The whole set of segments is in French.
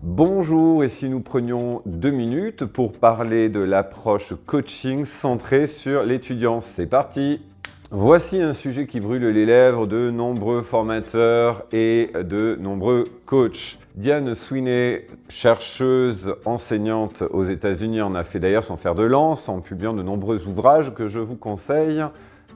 Bonjour, et si nous prenions 2 minutes pour parler de l'approche coaching centrée sur l'étudiant. C'est parti! Voici un sujet qui brûle les lèvres de nombreux formateurs et de nombreux coachs. Diane Sweeney, chercheuse, enseignante aux États-Unis, en a fait d'ailleurs son fer de lance en publiant de nombreux ouvrages que je vous conseille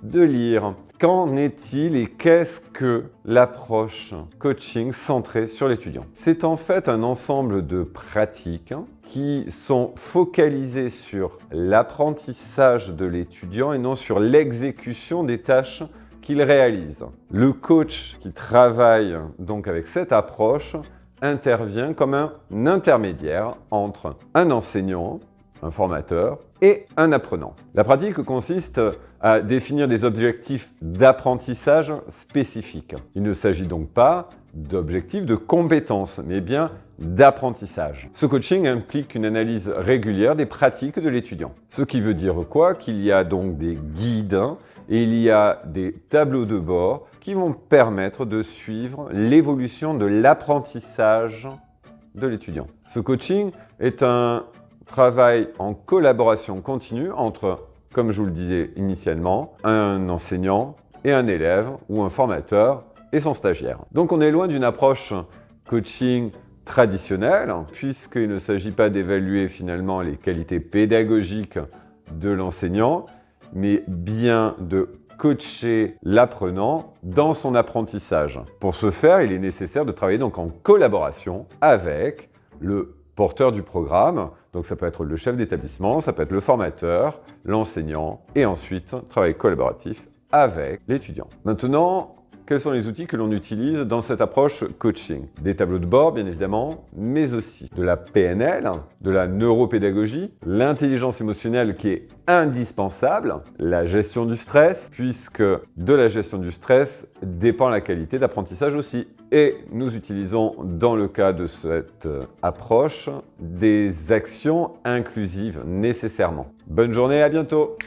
de lire. Qu'en est-il et qu'est-ce que l'approche coaching centrée sur l'étudiant? C'est en fait un ensemble de pratiques qui sont focalisées sur l'apprentissage de l'étudiant et non sur l'exécution des tâches qu'il réalise. Le coach qui travaille donc avec cette approche intervient comme un intermédiaire entre un enseignant, un formateur et un apprenant. La pratique consiste à définir des objectifs d'apprentissage spécifiques. Il ne s'agit donc pas d'objectifs de compétences, mais bien d'apprentissage. Ce coaching implique une analyse régulière des pratiques de l'étudiant. Ce qui veut dire quoi? Qu'il y a donc des guides et il y a des tableaux de bord qui vont permettre de suivre l'évolution de l'apprentissage de l'étudiant. Ce coaching est un travail en collaboration continue entre, comme je vous le disais initialement, un enseignant et un élève ou un formateur et son stagiaire. Donc on est loin d'une approche coaching traditionnelle, puisqu'il ne s'agit pas d'évaluer finalement les qualités pédagogiques de l'enseignant, mais bien de coacher l'apprenant dans son apprentissage. Pour ce faire, il est nécessaire de travailler donc en collaboration avec le porteur du programme, donc ça peut être le chef d'établissement, ça peut être le formateur, l'enseignant, et ensuite travail collaboratif avec l'étudiant. Maintenant, quels sont les outils que l'on utilise dans cette approche coaching? Des tableaux de bord, bien évidemment, mais aussi de la PNL, de la neuropédagogie, l'intelligence émotionnelle qui est indispensable, la gestion du stress, puisque de la gestion du stress dépend la qualité d'apprentissage aussi. Et nous utilisons, dans le cas de cette approche, des actions inclusives nécessairement. Bonne journée, à bientôt!